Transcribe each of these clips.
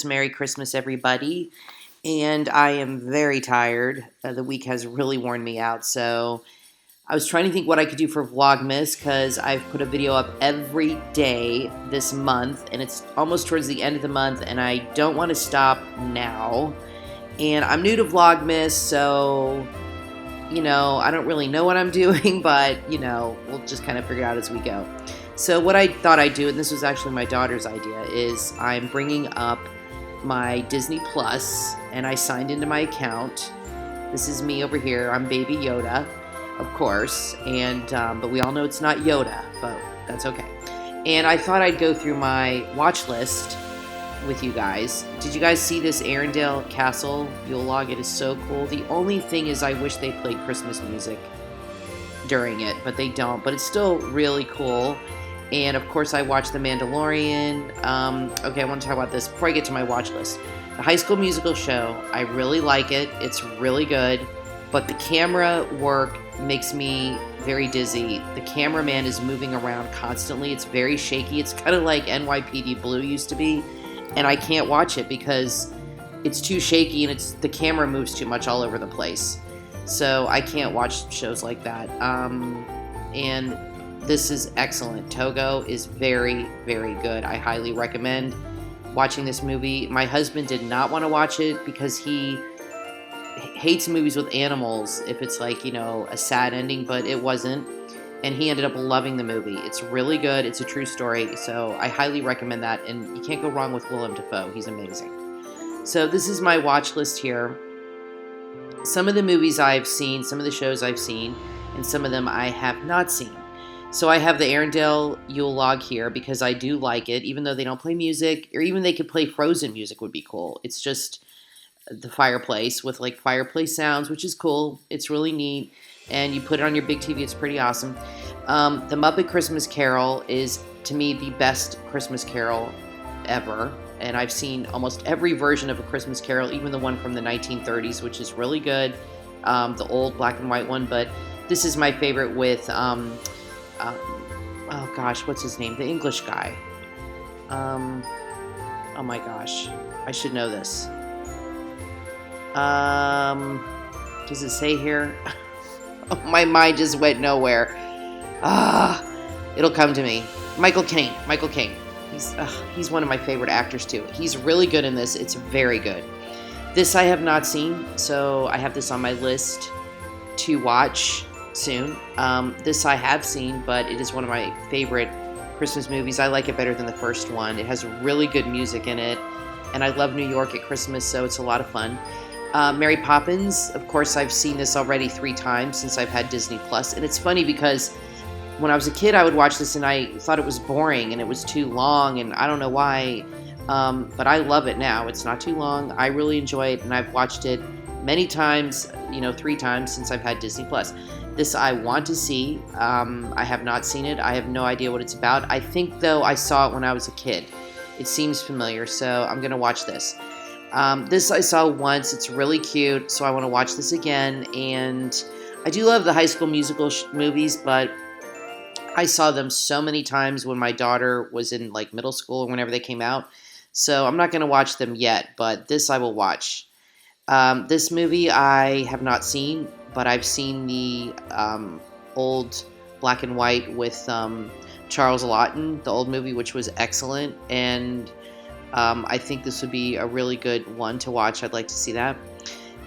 Merry Christmas, everybody. And I am very tired. The week has really worn me out. So I was trying to think what I could do for Vlogmas because I've put a video up every day this month. And it's almost towards the end of the month. And I don't want to stop now. And I'm new to Vlogmas. So, I don't really know what I'm doing. But, we'll just kind of figure it out as we go. So what I thought I'd do, and this was actually my daughter's idea, is I'm bringing up my Disney Plus, and I signed into my account. This is me over here. I'm Baby Yoda, of course, and but we all know it's not Yoda, but that's okay. And I thought I'd go through my watch list with you guys. Did you guys see this Arendelle Castle Yule log? It is so cool. The only thing is I wish they played Christmas music during it, but they don't. But it's still really cool. And of course I watched The Mandalorian. Okay, I want to talk about this before I get to my watch list. The High School Musical show, I really like it. It's really good. But the camera work makes me very dizzy. The cameraman is moving around constantly. It's very shaky. It's kind of like NYPD Blue used to be. And I can't watch it because it's too shaky and the camera moves too much all over the place. So I can't watch shows like that. And this is excellent. Togo is very, very good. I highly recommend watching this movie. My husband did not want to watch it because he hates movies with animals if it's like, a sad ending, but it wasn't. And he ended up loving the movie. It's really good. It's a true story. So I highly recommend that. And you can't go wrong with Willem Dafoe. He's amazing. So this is my watch list here. Some of the movies I've seen, some of the shows I've seen, and some of them I have not seen. So I have the Arendelle Yule log here because I do like it, even though they don't play music, or even they could play Frozen music would be cool. It's just the fireplace with like fireplace sounds, which is cool. It's really neat. And you put it on your big TV. It's pretty awesome. The Muppet Christmas Carol is, to me, the best Christmas Carol ever. And I've seen almost every version of A Christmas Carol, even the one from the 1930s, which is really good. The old black and white one. But this is my favorite with... oh gosh, what's his name? The English guy. Oh my gosh, I should know this. Does it say here? Oh, my mind just went nowhere. It'll come to me. Michael Caine. He's one of my favorite actors too. He's really good in this. It's very good. This I have not seen, so I have this on my list to watch soon. This I have seen, but it is one of my favorite Christmas movies. I like it better than the first one. It has really good music in it, and I love New York at Christmas, so it's a lot of fun. Mary Poppins, of course, I've seen this already 3 times since I've had Disney Plus, and it's funny because when I was a kid, I would watch this and I thought it was boring and it was too long, and I don't know why, but I love it now. It's not too long. I really enjoy it, and I've watched it many times, 3 times since I've had Disney Plus. This I want to see. I have not seen it. I have no idea what it's about. I think, though, I saw it when I was a kid. It seems familiar, so I'm going to watch this. This I saw once. It's really cute, so I want to watch this again. And I do love the High School Musical movies, but I saw them so many times when my daughter was in like middle school or whenever they came out. So I'm not going to watch them yet, but this I will watch. This movie I have not seen, but I've seen the old black and white with Charles Laughton, the old movie, which was excellent. And I think this would be a really good one to watch. I'd like to see that.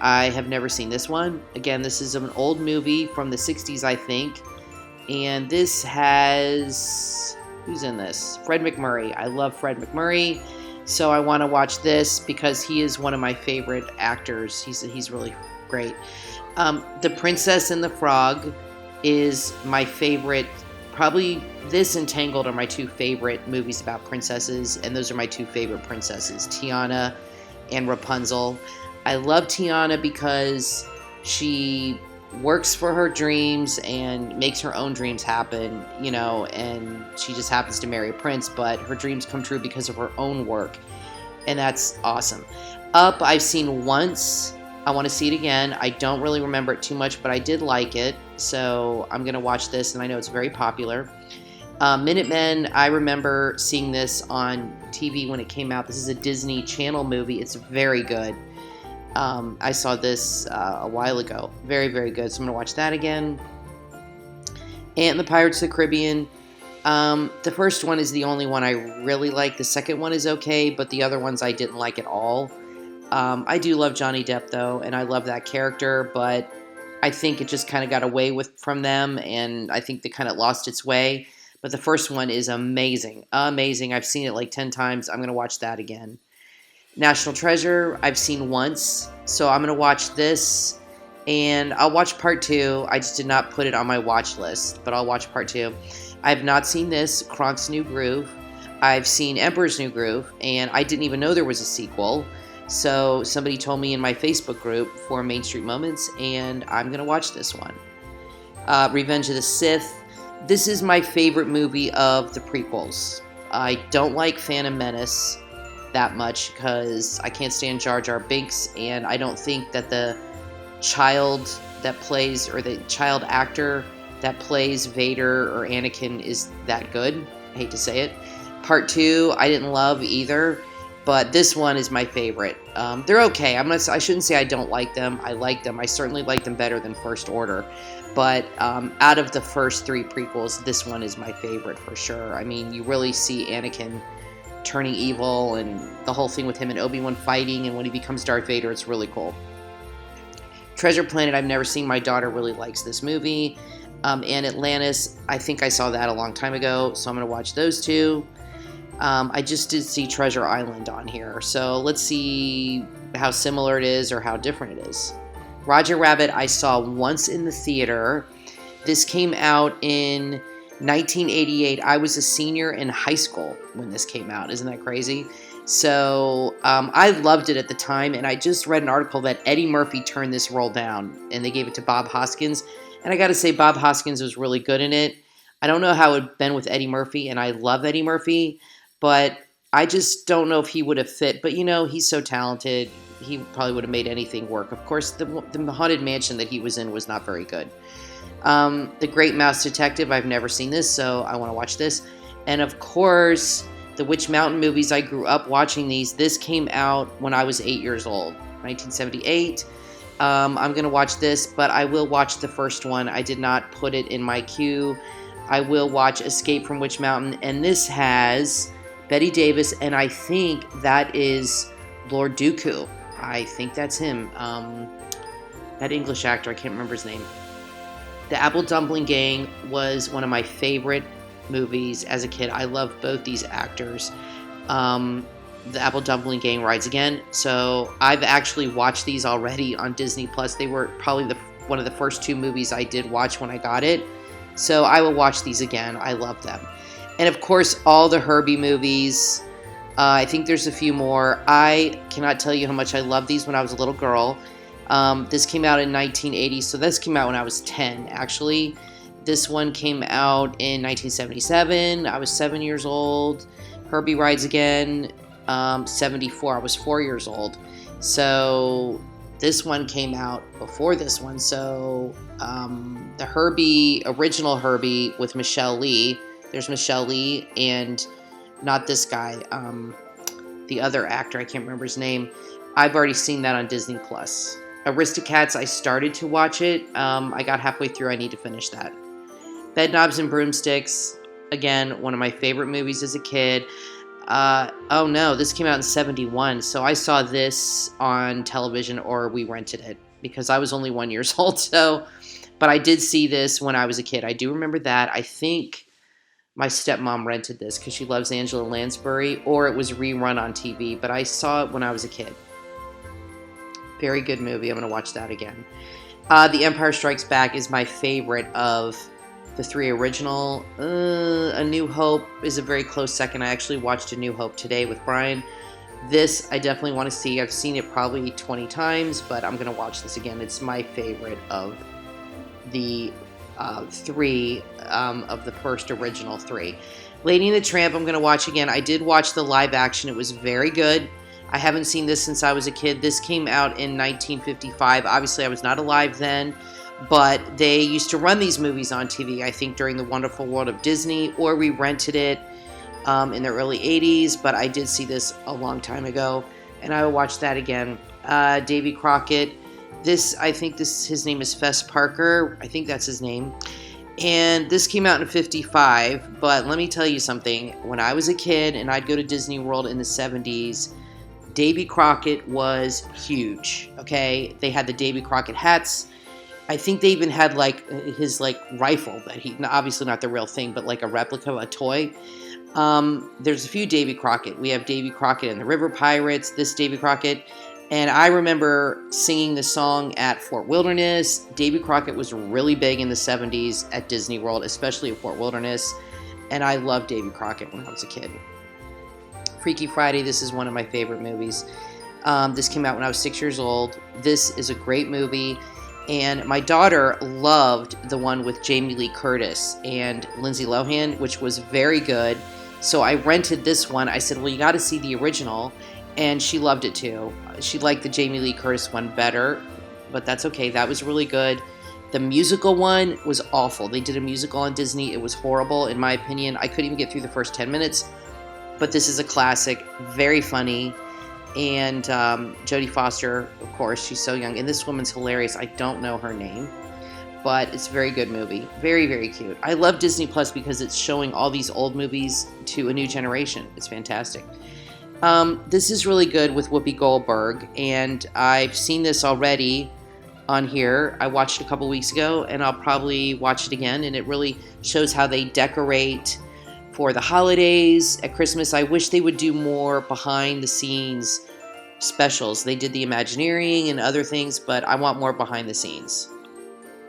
I have never seen this one. Again, this is an old movie from the 60s, I think. And this has... who's in this? Fred MacMurray. I love Fred MacMurray. So I want to watch this because he is one of my favorite actors. He's really great. The Princess and the Frog is my favorite. Probably this and Tangled are my 2 favorite movies about princesses, and those are my 2 favorite princesses, Tiana and Rapunzel. I love Tiana because she works for her dreams and makes her own dreams happen, and she just happens to marry a prince, but her dreams come true because of her own work, and that's awesome. Up, I've seen once. I want to see it again. I don't really remember it too much, but I did like it, so I'm going to watch this, and I know it's very popular. Minutemen, I remember seeing this on TV when it came out. This is a Disney Channel movie. It's very good. I saw this a while ago. Very, very good. So I'm going to watch that again. And the Pirates of the Caribbean. The first one is the only one I really like. The second one is okay, but the other ones I didn't like at all. I do love Johnny Depp, though, and I love that character, but I think it just kind of got away from them, and I think they kind of lost its way. But the first one is amazing. Amazing. I've seen it like 10 times. I'm going to watch that again. National Treasure, I've seen once, so I'm going to watch this, and I'll watch part 2. I just did not put it on my watch list, but I'll watch part 2. I have not seen this, Kronk's New Groove. I've seen Emperor's New Groove, and I didn't even know there was a sequel. So somebody told me in my Facebook group for Main Street Moments, and I'm going to watch this one. Revenge of the Sith. This is my favorite movie of the prequels. I don't like Phantom Menace that much because I can't stand Jar Jar Binks, and I don't think that the child that plays, or the child actor that plays Vader or Anakin is that good. I hate to say it. Part 2, I didn't love either, but this one is my favorite. They're okay. I shouldn't say I don't like them. I like them. I certainly like them better than First Order. But out of the first 3 prequels, this one is my favorite for sure. I mean, you really see Anakin turning evil and the whole thing with him and Obi-Wan fighting, and when he becomes Darth Vader, it's really cool. Treasure Planet, I've never seen. My daughter really likes this movie. And Atlantis, I think I saw that a long time ago, so I'm going to watch those 2. I just did see Treasure Island on here, so let's see how similar it is or how different it is. Roger Rabbit, I saw once in the theater. This came out in 1988. I was a senior in high school when this came out. Isn't that crazy? So I loved it at the time, and I just read an article that Eddie Murphy turned this role down, and they gave it to Bob Hoskins. And I got to say, Bob Hoskins was really good in it. I don't know how it would have been with Eddie Murphy, and I love Eddie Murphy, but I just don't know if he would have fit. But, you know, he's so talented. He probably would have made anything work. Of course, the Haunted Mansion that he was in was not very good. The Great Mouse Detective, I've never seen this, so I want to watch this. And, of course, the Witch Mountain movies, I grew up watching these. This came out when I was 8 years old, 1978. I'm going to watch this, but I will watch the first one. I did not put it in my queue. I will watch Escape from Witch Mountain, and this has Bette Davis, and I think that is Lord Dooku. I think that's him. That English actor, I can't remember his name. The Apple Dumpling Gang was one of my favorite movies as a kid. I love both these actors. The Apple Dumpling Gang rides again. So I've actually watched these already on Disney Plus. They were probably one of the first 2 movies I did watch when I got it. So I will watch these again. I love them. And of course, all the Herbie movies. I think there's a few more. I cannot tell you how much I loved these when I was a little girl. This came out in 1980, so this came out when I was 10, actually. This one came out in 1977. I was 7 years old. Herbie Rides Again, 74. I was 4 years old. So this one came out before this one. So the Herbie, original Herbie with Michelle Lee. There's Michelle Lee and not this guy, the other actor. I can't remember his name. I've already seen that on Disney Plus. Aristocats, I started to watch it. I got halfway through. I need to finish that. BEDKNOBS and BROMSTICKS, again, one of my favorite movies as a kid. Oh no, this came out in 71, so I saw this on television, or we rented it, because I was only 1 year old, so, but I did see this when I was a kid. I do remember that. I think my stepmom rented this, because she loves Angela Lansbury, or it was rerun on TV, but I saw it when I was a kid. Very good movie. I'm going to watch that again. The Empire Strikes Back is my favorite of the 3 original. A New Hope is a very close second. I actually watched A New Hope today with Brian. This I definitely want to see. I've seen it probably 20 times, but I'm going to watch this again. It's my favorite of the 3 of the first original 3. Lady and the Tramp I'm going to watch again. I did watch the live action. It was very good. I haven't seen this since I was a kid. This came out in 1955. Obviously, I was not alive then. But they used to run these movies on TV, I think, during the Wonderful World of Disney, or we rented it in the early 80s, but I did see this a long time ago, and I will watch that again. Davy Crockett. I think his name is Fess Parker. I think that's his name. And this came out in 55, but let me tell you something. When I was a kid and I'd go to Disney World in the 70s, Davy Crockett was huge, okay? They had the Davy Crockett hats. I think they even had his rifle that obviously not the real thing, but like a replica, a toy. There's a few Davy Crockett. We have Davy Crockett and the River Pirates, this Davy Crockett. And I remember singing the song at Fort Wilderness. Davy Crockett was really big in the 70s at Disney World, especially at Fort Wilderness. And I loved Davy Crockett when I was a kid. Freaky Friday, this is one of my favorite movies. This came out when I was 6 years old. This is a great movie. And my daughter loved the one with Jamie Lee Curtis and Lindsay Lohan, which was very good. So I rented this one. I said, well, you got to see the original. And she loved it too. She liked the Jamie Lee Curtis one better, but that's okay. That was really good. The musical one was awful. They did a musical on Disney. It was horrible, in my opinion. I couldn't even get through the first 10 minutes, but this is a classic, very funny. And Jodie Foster, of course, she's so young. And this woman's hilarious. I don't know her name, but it's a very good movie. Very, very cute. I love Disney Plus because it's showing all these old movies to a new generation. It's fantastic. This is really good with Whoopi Goldberg, and I've seen this already on here. I watched it a couple weeks ago, and I'll probably watch it again, and it really shows how they decorate for the holidays. At Christmas, I wish they would do more behind-the-scenes specials. They did the Imagineering and other things, but I want more behind the scenes.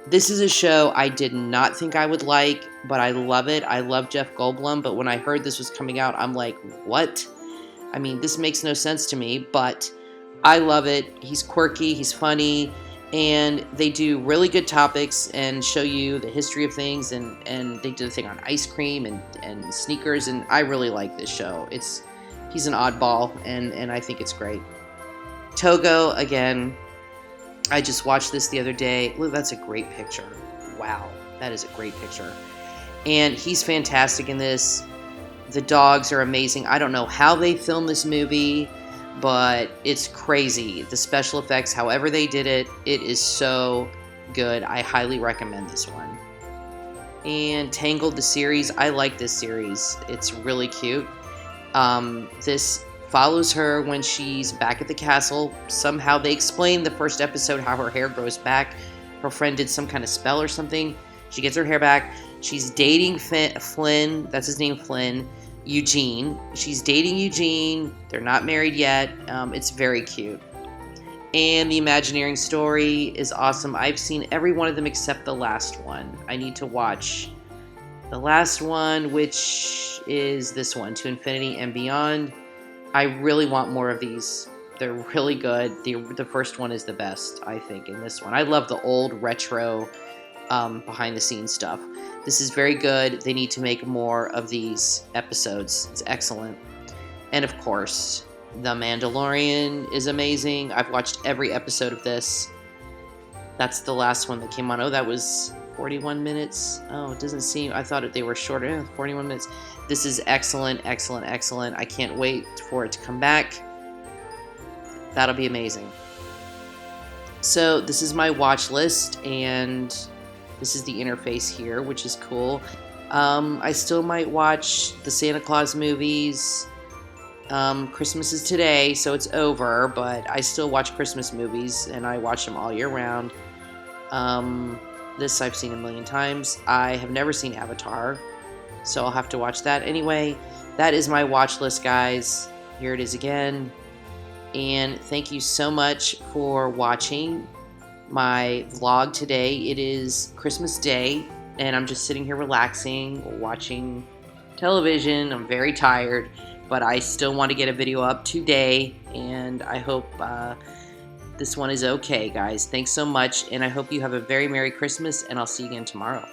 This is a show I did not think I would like, but I love it. I love Jeff Goldblum, but when I heard this was coming out, I'm like, what? I mean, this makes no sense to me, but I love it. He's quirky, he's funny, and they do really good topics and show you the history of things, and they did a thing on ice cream and sneakers, and I really like this show. He's an oddball, and I think it's great. Togo, again, I just watched this the other day. Look, that's a great picture. Wow, that is a great picture. And he's fantastic in this. The dogs are amazing. I don't know how they filmed this movie, but it's crazy. The special effects, however they did it, it is so good. I highly recommend this one. And Tangled, the series. I like this series. It's really cute. This follows her when she's back at the castle. Somehow they explain the first episode how her hair grows back. Her friend did some kind of spell or something. She gets her hair back. She's dating Flynn. That's his name, Flynn. Eugene. She's dating Eugene. They're not married yet. It's very cute. And the Imagineering story is awesome. I've seen every one of them except the last one. I need to watch the last one, which is this one, To Infinity and Beyond. I really want more of these. They're really good. The first one is the best, I think, in this one. I love the old retro behind-the-scenes stuff. This is very good. They need to make more of these episodes. It's excellent. And, of course, The Mandalorian is amazing. I've watched every episode of this. That's the last one that came on. Oh, that was 41 minutes. Oh, it doesn't seem... I thought they were shorter. 41 minutes. This is excellent, excellent, excellent. I can't wait for it to come back. That'll be amazing. So, this is my watch list, and... this is the interface here, which is cool. I still might watch the Santa Claus movies. Christmas is today, so it's over, but I still watch Christmas movies, and I watch them all year round. This I've seen a million times. I have never seen Avatar, so I'll have to watch that. Anyway, that is my watch list, guys. Here it is again. And thank you so much for watching my vlog today. It is Christmas Day, and I'm just sitting here relaxing, watching television. I'm very tired, but I still want to get a video up today, and I hope this one is okay, guys. Thanks so much, and I hope you have a very Merry Christmas, and I'll see you again tomorrow.